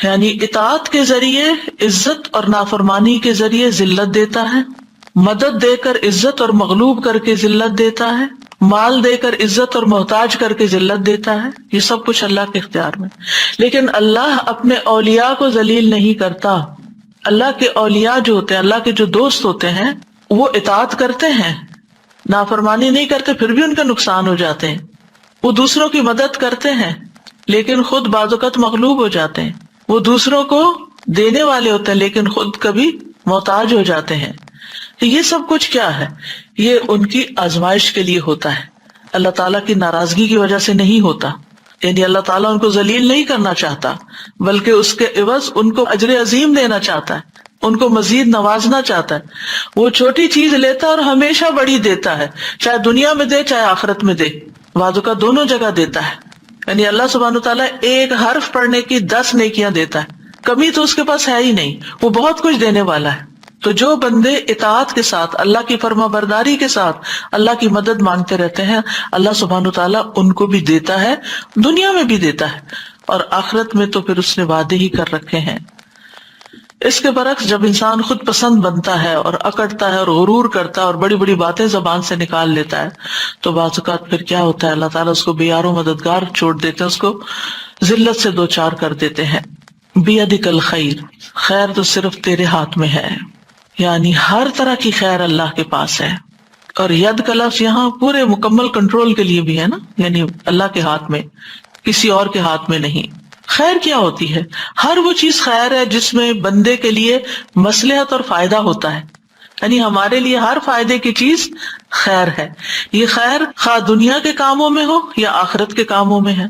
S1: یعنی اطاعت کے ذریعے عزت اور نافرمانی کے ذریعے ذلت دیتا ہے، مدد دے کر عزت اور مغلوب کر کے ذلت دیتا ہے، مال دے کر عزت اور محتاج کر کے ذلت دیتا ہے، یہ سب کچھ اللہ کے اختیار میں۔ لیکن اللہ اپنے اولیاء کو ذلیل نہیں کرتا۔ اللہ کے اولیاء جو ہوتے ہیں، اللہ کے جو دوست ہوتے ہیں، وہ اطاعت کرتے ہیں، نافرمانی نہیں کرتے، پھر بھی ان کا نقصان ہو جاتے ہیں۔ وہ دوسروں کی مدد کرتے ہیں لیکن خود بعض اوقات مغلوب ہو جاتے ہیں۔ وہ دوسروں کو دینے والے ہوتے ہیں لیکن خود کبھی محتاج ہو جاتے ہیں۔ یہ سب کچھ کیا ہے؟ یہ ان کی آزمائش کے لیے ہوتا ہے، اللہ تعالیٰ کی ناراضگی کی وجہ سے نہیں ہوتا۔ یعنی اللہ تعالیٰ ان کو ذلیل نہیں کرنا چاہتا، بلکہ اس کے عوض ان کو اجر عظیم دینا چاہتا ہے، ان کو مزید نوازنا چاہتا ہے۔ وہ چھوٹی چیز لیتا ہے اور ہمیشہ بڑی دیتا ہے، چاہے دنیا میں دے چاہے آخرت میں دے، بعض کا دونوں جگہ دیتا ہے۔ یعنی اللہ سبحانہ تعالیٰ ایک حرف پڑھنے کی 10 نیکیاں دیتا ہے، کمی تو اس کے پاس ہے ہی نہیں، وہ بہت کچھ دینے والا ہے۔ تو جو بندے اطاعت کے ساتھ، اللہ کی فرما برداری کے ساتھ اللہ کی مدد مانگتے رہتے ہیں، اللہ سبحانہ تعالیٰ ان کو بھی دیتا ہے، دنیا میں بھی دیتا ہے، اور آخرت میں تو پھر اس نے وعدے ہی کر رکھے ہیں۔ اس کے برعکس جب انسان خود پسند بنتا ہے اور اکڑتا ہے اور غرور کرتا ہے اور بڑی بڑی باتیں زبان سے نکال لیتا ہے تو بعض اوقات پھر کیا ہوتا ہے، اللہ تعالیٰ اس کو بے یار و مددگار چھوڑ دیتے ہیں، اس کو ذلت سے دوچار کر دیتے ہیں۔ بیدک الخیر، خیر تو صرف تیرے ہاتھ میں ہے، یعنی ہر طرح کی خیر اللہ کے پاس ہے۔ اور ید کا لفظ یہاں پورے مکمل کنٹرول کے لیے بھی ہے نا، یعنی اللہ کے ہاتھ میں، کسی اور کے ہاتھ میں نہیں۔ خیر کیا ہوتی ہے؟ ہر وہ چیز خیر ہے جس میں بندے کے لیے مصلحت اور فائدہ ہوتا ہے، یعنی ہمارے لیے ہر فائدے کی چیز خیر ہے۔ یہ خیر خواہ دنیا کے کاموں میں ہو یا آخرت کے کاموں میں ہے،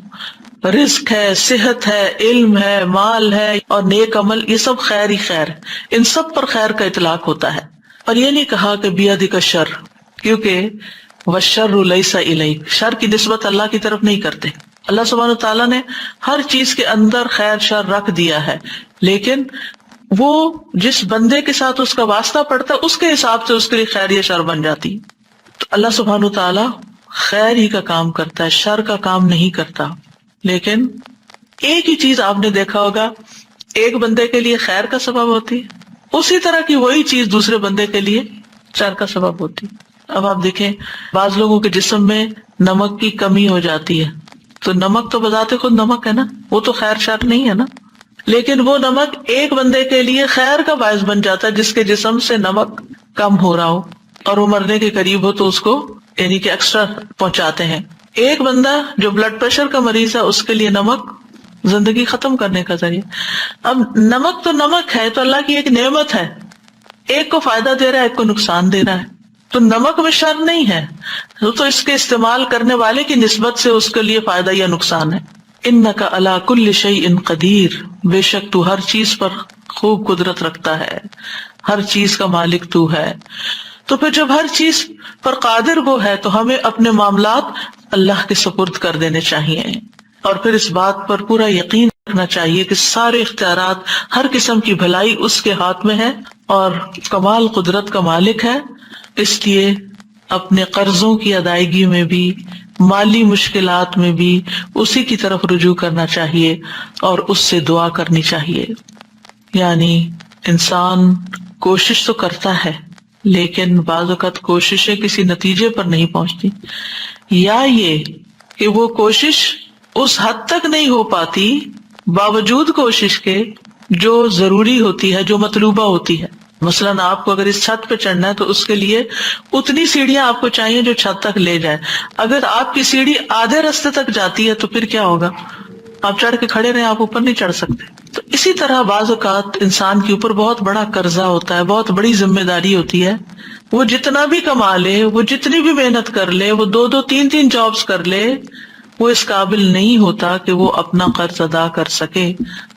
S1: رزق ہے، صحت ہے، علم ہے، مال ہے اور نیک عمل، یہ سب خیر ہی خیر ہے، ان سب پر خیر کا اطلاق ہوتا ہے۔ اور یہ نہیں کہا کہ بیدک الشر، کیونکہ والشر لیس الیک، شر کی نسبت اللہ کی طرف نہیں کرتے۔ اللہ سبحانہ تعالیٰ نے ہر چیز کے اندر خیر شر رکھ دیا ہے، لیکن وہ جس بندے کے ساتھ اس کا واسطہ پڑتا ہے اس کے حساب سے اس کے لیے خیر یا شر بن جاتی۔ تو اللہ سبحانہ تعالیٰ خیر ہی کا کام کرتا ہے، شر کا کام نہیں کرتا۔ لیکن ایک ہی چیز آپ نے دیکھا ہوگا ایک بندے کے لیے خیر کا سبب ہوتی ہے، اسی طرح کی وہی چیز دوسرے بندے کے لیے شر کا سبب ہوتی ہے۔ اب آپ دیکھیں بعض لوگوں کے جسم میں نمک کی کمی ہو جاتی ہے، تو نمک تو بذات خود نمک ہے نا، وہ تو خیر شر نہیں ہے نا، لیکن وہ نمک ایک بندے کے لیے خیر کا باعث بن جاتا ہے جس کے جسم سے نمک کم ہو رہا ہو اور وہ مرنے کے قریب ہو تو اس کو یعنی کہ ایکسٹرا پہنچاتے ہیں۔ ایک بندہ جو بلڈ پریشر کا مریض ہے اس کے لیے نمک زندگی ختم کرنے کا ذریعہ۔ اب نمک تو نمک ہے، تو اللہ کی ایک نعمت ہے، ایک کو فائدہ دے رہا ہے ایک کو نقصان دے رہا ہے، تو نمک میں شر نہیں ہے، تو اس کے استعمال کرنے والے کی نسبت سے اس کے لیے فائدہ یا نقصان ہے۔ انک علی کل شیء قدیر، بے شک تو ہر چیز پر خوب قدرت رکھتا ہے، ہر چیز کا مالک تو ہے۔ تو پھر جب ہر چیز پر قادر وہ ہے تو ہمیں اپنے معاملات اللہ کے سپرد کر دینے چاہیے، اور پھر اس بات پر پورا یقین رکھنا چاہیے کہ سارے اختیارات، ہر قسم کی بھلائی اس کے ہاتھ میں ہے اور کمال قدرت کا مالک ہے۔ اس لیے اپنے قرضوں کی ادائیگی میں بھی، مالی مشکلات میں بھی اسی کی طرف رجوع کرنا چاہیے اور اس سے دعا کرنی چاہیے۔ یعنی انسان کوشش تو کرتا ہے لیکن بعض اوقات کوششیں کسی نتیجے پر نہیں پہنچتی، یا یہ کہ وہ کوشش اس حد تک نہیں ہو پاتی باوجود کوشش کے جو ضروری ہوتی ہے، جو مطلوبہ ہوتی ہے۔ مثلاً آپ کو اگر اس چھت پہ چڑھنا ہے تو اس کے لیے اتنی سیڑھیاں آپ کو چاہیے جو چھت تک لے جائے۔ اگر آپ کی سیڑھی آدھے راستے تک جاتی ہے تو پھر کیا ہوگا؟ آپ چڑھ کے کھڑے رہیں، آپ اوپر نہیں چڑھ سکتے۔ تو اسی طرح بعض اوقات انسان کے اوپر بہت بڑا قرضہ ہوتا ہے، بہت بڑی ذمہ داری ہوتی ہے، وہ جتنا بھی کما لے، وہ جتنی بھی محنت کر لے، وہ 2 3 جابز کر لے، وہ اس قابل نہیں ہوتا کہ وہ اپنا قرض ادا کر سکے،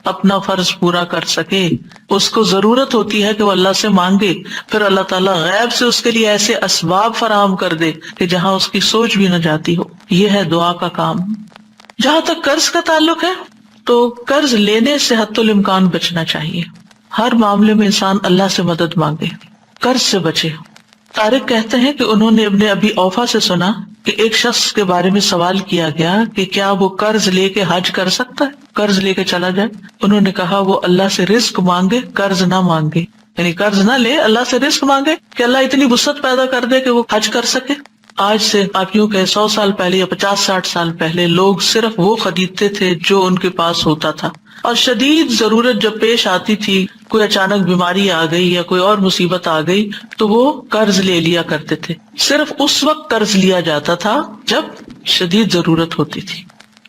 S1: اپنا فرض پورا کر سکے۔ اس کو ضرورت ہوتی ہے کہ وہ اللہ سے مانگے، پھر اللہ تعالیٰ غیب سے اس کے لیے ایسے اسباب فراہم کر دے کہ جہاں اس کی سوچ بھی نہ جاتی ہو۔ یہ ہے دعا کا کام۔ جہاں تک قرض کا تعلق ہے تو قرض لینے سے حتی الامکان بچنا چاہیے۔ ہر معاملے میں انسان اللہ سے مدد مانگے، قرض سے بچے۔ طارق کہتے ہیں کہ انہوں نے ابن ابی اوفا سے سنا کہ ایک شخص کے بارے میں سوال کیا گیا کہ کیا وہ قرض لے کے حج کر سکتا ہے، قرض لے کے چلا جائے؟ انہوں نے کہا وہ اللہ سے رزق مانگے، قرض نہ مانگے، یعنی قرض نہ لے، اللہ سے رزق مانگے کہ اللہ اتنی وسعت پیدا کر دے کہ وہ حج کر سکے۔ آج سے آپ یوں کہ 100 سال پہلے یا 50-60 سال پہلے لوگ صرف وہ خریدتے تھے جو ان کے پاس ہوتا تھا، اور شدید ضرورت جب پیش آتی تھی، کوئی اچانک بیماری آ گئی یا کوئی اور مصیبت آ گئی تو وہ قرض لے لیا کرتے تھے۔ صرف اس وقت قرض لیا جاتا تھا جب شدید ضرورت ہوتی تھی،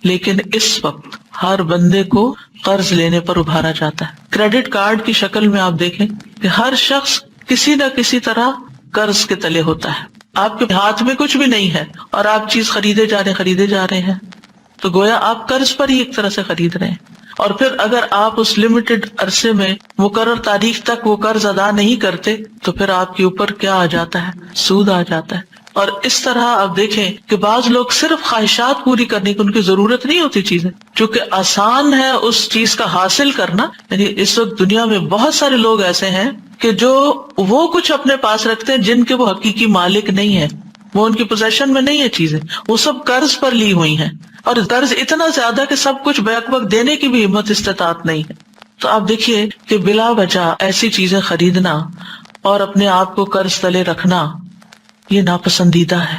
S1: لیکن اس وقت ہر بندے کو قرض لینے پر ابھارا جاتا ہے۔ کریڈٹ کارڈ کی شکل میں آپ دیکھیں کہ ہر شخص کسی نہ کسی طرح قرض کے تلے ہوتا ہے۔ آپ کے ہاتھ میں کچھ بھی نہیں ہے اور آپ چیز خریدے جا رہے ہیں تو گویا آپ قرض پر ہی ایک طرح سے خرید رہے ہیں، اور پھر اگر آپ اس لمیٹڈ عرصے میں مقرر تاریخ تک وہ قرض ادا نہیں کرتے تو پھر آپ کے اوپر کیا آ جاتا ہے؟ سود آ جاتا ہے۔ اور اس طرح آپ دیکھیں کہ بعض لوگ صرف خواہشات پوری کرنے کی، ان کی ضرورت نہیں ہوتی چیزیں، چونکہ آسان ہے اس چیز کا حاصل کرنا۔ یعنی اس وقت دنیا میں بہت سارے لوگ ایسے ہیں کہ جو وہ کچھ اپنے پاس رکھتے ہیں جن کے وہ حقیقی مالک نہیں ہیں، وہ ان کی پوزیشن میں نہیں ہے چیزیں، وہ سب قرض پر لی ہوئی ہیں، اور قرض اتنا زیادہ کہ سب کچھ بیک وقت دینے کی بھی ہمت استطاعت نہیں ہے۔ تو آپ دیکھیے کہ بلا وجہ ایسی چیزیں خریدنا اور اپنے آپ کو قرض تلے رکھنا یہ ناپسندیدہ ہے۔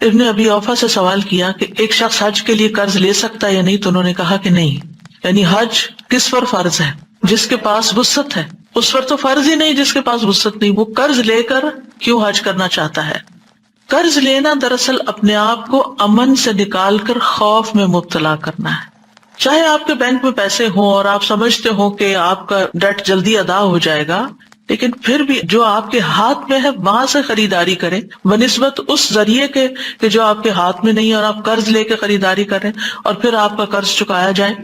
S1: ابن ابی اوفا سے سوال کیا کہ ایک شخص حج کے لیے قرض لے سکتا ہے یا نہیں، تو انہوں نے کہا کہ نہیں۔ یعنی حج کس پر فرض ہے؟ جس کے پاس وسعت ہے، اس پر تو فرض ہی نہیں جس کے پاس وسعت نہیں۔ وہ قرض لے کر کیوں حج کرنا چاہتا ہے؟ قرض لینا دراصل اپنے آپ کو امن سے نکال کر خوف میں مبتلا کرنا ہے۔ چاہے آپ کے بینک میں پیسے ہوں اور آپ سمجھتے ہو کہ آپ کا ڈیٹ جلدی ادا ہو جائے گا، لیکن پھر بھی جو آپ کے ہاتھ میں ہے وہاں سے خریداری کریں بنسبت اس ذریعے کے کہ جو آپ کے ہاتھ میں نہیں، اور آپ قرض لے کے خریداری کریں اور پھر آپ کا قرض چکایا جائے۔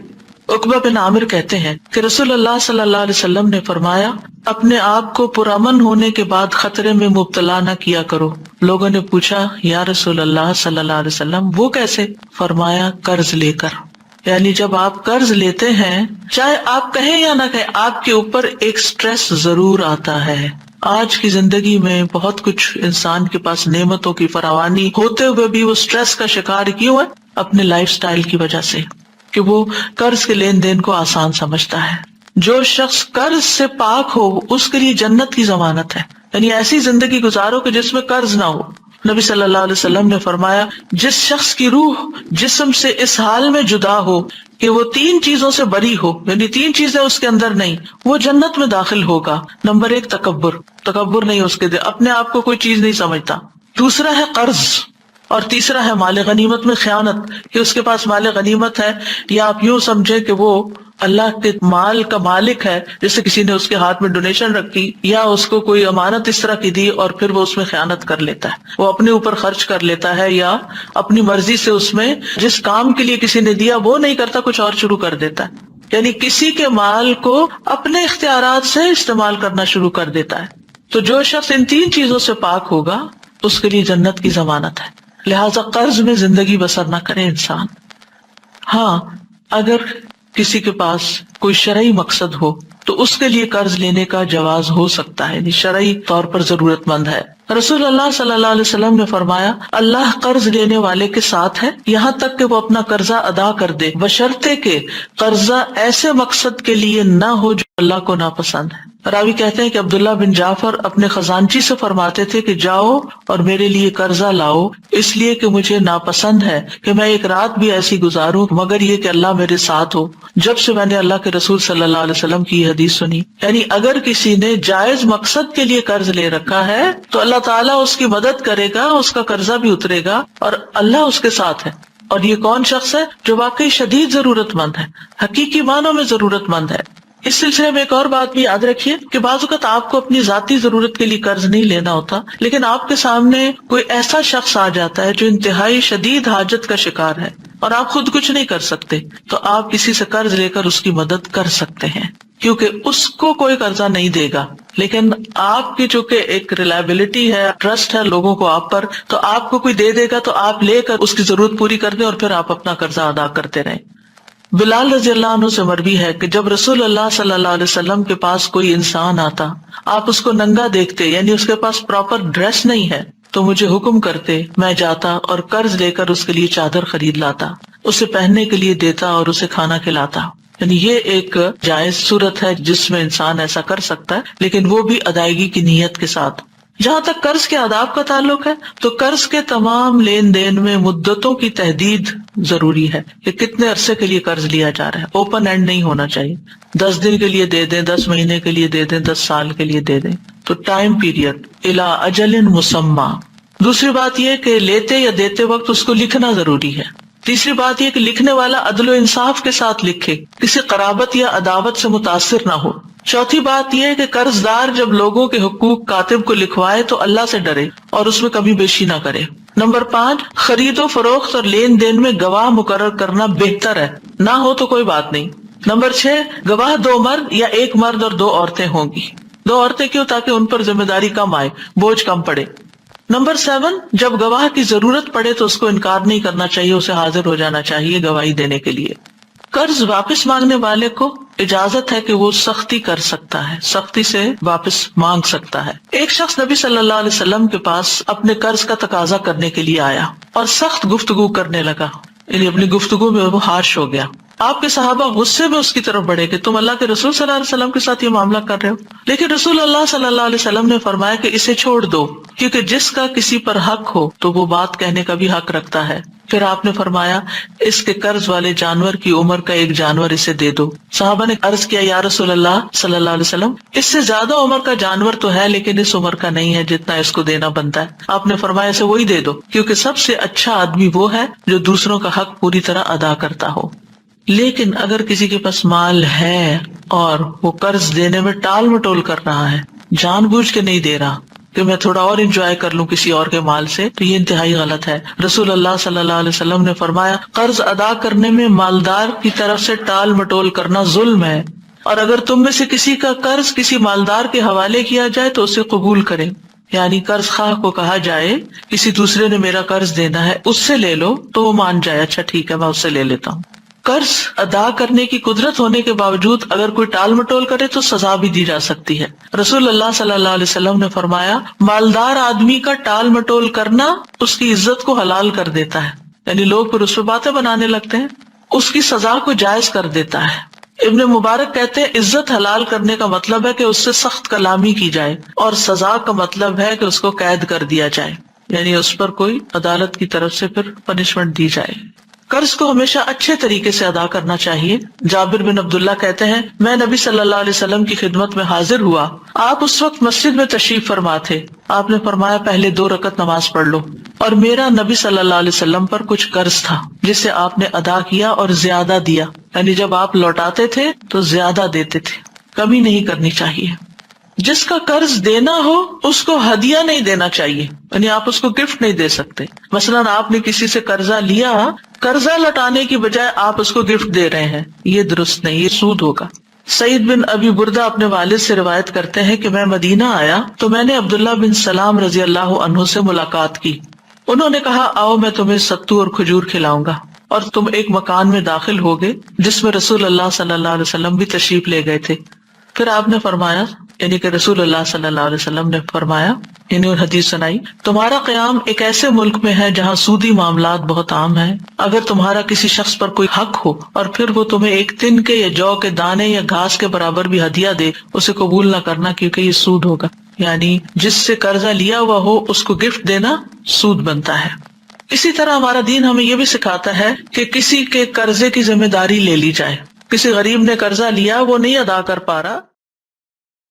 S1: عقبہ بن عامر کہتے ہیں کہ رسول اللہ صلی اللہ علیہ وسلم نے فرمایا، اپنے آپ کو پرامن ہونے کے بعد خطرے میں مبتلا نہ کیا کرو۔ لوگوں نے پوچھا یا رسول اللہ صلی اللہ علیہ وسلم وہ کیسے؟ فرمایا قرض لے کر۔ یعنی جب آپ قرض لیتے ہیں، چاہے آپ کہیں یا نہ کہیں، آپ کے اوپر ایک سٹریس ضرور آتا ہے۔ آج کی زندگی میں بہت کچھ انسان کے پاس نعمتوں کی فراوانی ہوتے ہوئے بھی وہ سٹریس کا شکار کیوں ہے؟ اپنے لائف سٹائل کی وجہ سے۔ کہ وہ قرض کے لین دین کو آسان سمجھتا ہے. جو شخص قرض سے پاک ہو اس کے لیے جنت کی ضمانت ہے. یعنی ایسی زندگی گزارو کہ جس میں قرض نہ ہو. نبی صلی اللہ علیہ وسلم نے فرمایا جس شخص کی روح جسم سے اس حال میں جدا ہو کہ وہ 3 چیزوں سے بری ہو، یعنی 3 چیزیں اس کے اندر نہیں، وہ جنت میں داخل ہوگا. نمبر 1 تکبر نہیں اس کے دل، اپنے آپ کو کوئی چیز نہیں سمجھتا. دوسرا ہے قرض، اور تیسرا ہے مال غنیمت میں خیانت، کہ اس کے پاس مال غنیمت ہے یا آپ یوں سمجھے کہ وہ اللہ کے مال کا مالک ہے، جیسے کسی نے اس کے ہاتھ میں ڈونیشن رکھی یا اس کو کوئی امانت اس طرح کی دی اور پھر وہ اس میں خیانت کر لیتا ہے، وہ اپنے اوپر خرچ کر لیتا ہے یا اپنی مرضی سے اس میں جس کام کے لیے کسی نے دیا وہ نہیں کرتا، کچھ اور شروع کر دیتا ہے. یعنی کسی کے مال کو اپنے اختیارات سے استعمال کرنا شروع کر دیتا ہے. تو جو شخص ان 3 چیزوں سے پاک ہوگا اس کے لیے جنت کی ضمانت ہے. لہٰذا قرض میں زندگی بسر نہ کرے انسان. ہاں اگر کسی کے پاس کوئی شرعی مقصد ہو تو اس کے لیے قرض لینے کا جواز ہو سکتا ہے، یعنی شرعی طور پر ضرورت مند ہے. رسول اللہ صلی اللہ علیہ وسلم نے فرمایا اللہ قرض لینے والے کے ساتھ ہے یہاں تک کہ وہ اپنا قرضہ ادا کر دے، بشرطے کہ قرضہ ایسے مقصد کے لیے نہ ہو جو اللہ کو ناپسند ہے. راوی کہتے ہیں کہ عبداللہ بن جعفر اپنے خزانچی سے فرماتے تھے کہ جاؤ اور میرے لیے قرضہ لاؤ، اس لیے کہ مجھے ناپسند ہے کہ میں ایک رات بھی ایسی گزاروں مگر یہ کہ اللہ میرے ساتھ ہو. جب سے میں نے اللہ کے رسول صلی اللہ علیہ وسلم کی یہ حدیث سنی، یعنی اگر کسی نے جائز مقصد کے لیے قرض لے رکھا ہے تو اللہ تعالیٰ اس کی مدد کرے گا، اس کا قرضہ بھی اترے گا اور اللہ اس کے ساتھ ہے. اور یہ کون شخص ہے؟ جو واقعی شدید ضرورت مند ہے، حقیقی معنوں میں ضرورت مند ہے. اس سلسلے میں ایک اور بات بھی یاد رکھیے کہ بعض اوقات آپ کو اپنی ذاتی ضرورت کے لیے قرض نہیں لینا ہوتا، لیکن آپ کے سامنے کوئی ایسا شخص آ جاتا ہے جو انتہائی شدید حاجت کا شکار ہے اور آپ خود کچھ نہیں کر سکتے، تو آپ کسی سے قرض لے کر اس کی مدد کر سکتے ہیں، کیونکہ اس کو کوئی قرضہ نہیں دے گا، لیکن آپ کی چونکہ ایک ریلائبلٹی ہے، ٹرسٹ ہے لوگوں کو آپ پر، تو آپ کو کوئی دے دے گا تو آپ لے کر اس کی ضرورت پوری کر دیں اور پھر آپ اپنا قرضہ ادا کرتے رہیں. بلال رضی اللہ عنہ سے مروی ہے کہ جب رسول اللہ صلی اللہ علیہ وسلم کے پاس کوئی انسان آتا، آپ اس کو ننگا دیکھتے، یعنی اس کے پاس پراپر ڈریس نہیں ہے، تو مجھے حکم کرتے، میں جاتا اور قرض لے کر اس کے لیے چادر خرید لاتا، اسے پہننے کے لیے دیتا اور اسے کھانا کھلاتا. یعنی یہ ایک جائز صورت ہے جس میں انسان ایسا کر سکتا ہے، لیکن وہ بھی ادائیگی کی نیت کے ساتھ. جہاں تک قرض کے آداب کا تعلق ہے تو قرض کے تمام لین دین میں مدتوں کی تحدید ضروری ہے کہ کتنے عرصے کے لیے قرض لیا جا رہا ہے. اوپن اینڈ نہیں ہونا چاہیے، 10 دن کے لیے دے دیں، 10 مہینے کے لیے دے دیں، 10 سال کے لیے دے دیں. تو ٹائم پیریڈ الی اجل مسمى. دوسری بات یہ کہ لیتے یا دیتے وقت اس کو لکھنا ضروری ہے. تیسری بات یہ کہ لکھنے والا عدل و انصاف کے ساتھ لکھے، کسی قرابت یا عداوت سے متاثر نہ ہو. چوتھی بات یہ ہے کہ قرض دار جب لوگوں کے حقوق کاتب کو لکھوائے تو اللہ سے ڈرے اور اس میں کمی بیشی نہ کرے. نمبر 5، خرید و فروخت اور لین دین میں گواہ مقرر کرنا بہتر ہے، نہ ہو تو کوئی بات نہیں. نمبر 6، گواہ 2 مرد یا 1 مرد اور 2 عورتیں ہوں گی. 2 عورتیں کیوں؟ تاکہ ان پر ذمہ داری کم آئے، بوجھ کم پڑے. نمبر 7، جب گواہ کی ضرورت پڑے تو اس کو انکار نہیں کرنا چاہیے، اسے حاضر ہو جانا چاہیے گواہی دینے کے لیے. قرض واپس مانگنے والے کو اجازت ہے کہ وہ سختی کر سکتا ہے، سختی سے واپس مانگ سکتا ہے. ایک شخص نبی صلی اللہ علیہ وسلم کے پاس اپنے قرض کا تقاضا کرنے کے لیے آیا اور سخت گفتگو کرنے لگا، یعنی اپنی گفتگو میں وہ ہارش ہو گیا. آپ کے صحابہ غصے میں اس کی طرف بڑھے کہ تم اللہ کے رسول صلی اللہ علیہ وسلم کے ساتھ یہ معاملہ کر رہے ہو. لیکن رسول اللہ صلی اللہ علیہ وسلم نے فرمایا کہ اسے چھوڑ دو، کیونکہ جس کا کسی پر حق ہو تو وہ بات کہنے کا بھی حق رکھتا ہے. پھر آپ نے فرمایا اس کے قرض والے جانور کی عمر کا 1 جانور اسے دے دو. صحابہ نے عرض کیا یا رسول اللہ صلی اللہ علیہ وسلم، اس سے زیادہ عمر کا جانور تو ہے لیکن اس عمر کا نہیں ہے جتنا اس کو دینا بنتا ہے. آپ نے فرمایا اسے وہی دے دو، کیونکہ سب سے اچھا آدمی وہ ہے جو دوسروں کا حق پوری طرح ادا کرتا ہو. لیکن اگر کسی کے پاس مال ہے اور وہ قرض دینے میں ٹال مٹول کر رہا ہے، جان بوجھ کے نہیں دے رہا کہ میں تھوڑا اور انجوائے کر لوں کسی اور کے مال سے، تو یہ انتہائی غلط ہے. رسول اللہ صلی اللہ علیہ وسلم نے فرمایا قرض ادا کرنے میں مالدار کی طرف سے ٹال مٹول کرنا ظلم ہے، اور اگر تم میں سے کسی کا قرض کسی مالدار کے حوالے کیا جائے تو اسے قبول کرے. یعنی قرض خواہ کو کہا جائے کسی دوسرے نے میرا قرض دینا ہے، اس سے لے لو، تو وہ مان جائے اچھا ٹھیک ہے میں اس سے لے لیتا ہوں. قرض ادا کرنے کی قدرت ہونے کے باوجود اگر کوئی ٹال مٹول کرے تو سزا بھی دی جا سکتی ہے. رسول اللہ صلی اللہ علیہ وسلم نے فرمایا مالدار آدمی کا ٹال مٹول کرنا اس کی عزت کو حلال کر دیتا ہے. یعنی لوگ پھر اس پہ باتیں بنانے لگتے ہیں، اس کی سزا کو جائز کر دیتا ہے۔ ابن مبارک کہتے ہیں عزت حلال کرنے کا مطلب ہے کہ اس سے سخت کلامی کی جائے، اور سزا کا مطلب ہے کہ اس کو قید کر دیا جائے، یعنی اس پر کوئی عدالت کی طرف سے پھر پنشمنٹ دی جائے۔ قرض کو ہمیشہ اچھے طریقے سے ادا کرنا چاہیے۔ جابر بن عبداللہ کہتے ہیں میں نبی صلی اللہ علیہ وسلم کی خدمت میں حاضر ہوا، آپ اس وقت مسجد میں تشریف فرما تھے، آپ نے فرمایا پہلے 2 رکعت نماز پڑھ لو، اور میرا نبی صلی اللہ علیہ وسلم پر کچھ قرض تھا جسے آپ نے ادا کیا اور زیادہ دیا، یعنی جب آپ لوٹاتے تھے تو زیادہ دیتے تھے، کمی نہیں کرنی چاہیے۔ جس کا قرض دینا ہو اس کو ہدیہ نہیں دینا چاہیے، یعنی آپ اس کو گفٹ نہیں دے سکتے۔ مثلاً آپ نے کسی سے قرضہ لیا، قرضہ لوٹانے کی بجائے آپ اس کو گفٹ دے رہے ہیں، یہ درست نہیں، یہ سود ہوگا۔ سعید بن ابی بردہ اپنے والد سے روایت کرتے ہیں کہ میں مدینہ آیا تو میں نے عبداللہ بن سلام رضی اللہ عنہ سے ملاقات کی، انہوں نے کہا آؤ میں تمہیں ستو اور کھجور کھلاؤں گا، اور تم ایک مکان میں داخل ہو گئے جس میں رسول اللہ صلی اللہ علیہ وسلم بھی تشریف لے گئے تھے۔ پھر آپ نے فرمایا، یعنی کہ رسول اللہ صلی اللہ علیہ وسلم نے فرمایا، یعنی حدیث سنائی، تمہارا قیام ایک ایسے ملک میں ہے جہاں سودی معاملات بہت عام ہیں، اگر تمہارا کسی شخص پر کوئی حق ہو اور پھر وہ تمہیں ایک تن کے یا جو کے دانے یا گھاس کے برابر بھی ہدیہ دے، اسے قبول نہ کرنا کیونکہ یہ سود ہوگا، یعنی جس سے قرضہ لیا ہوا ہو اس کو گفٹ دینا سود بنتا ہے۔ اسی طرح ہمارا دین ہمیں یہ بھی سکھاتا ہے کہ کسی کے قرضے کی ذمہ داری لے لی جائے۔ کسی غریب نے قرضہ لیا، وہ نہیں ادا کر پا رہا،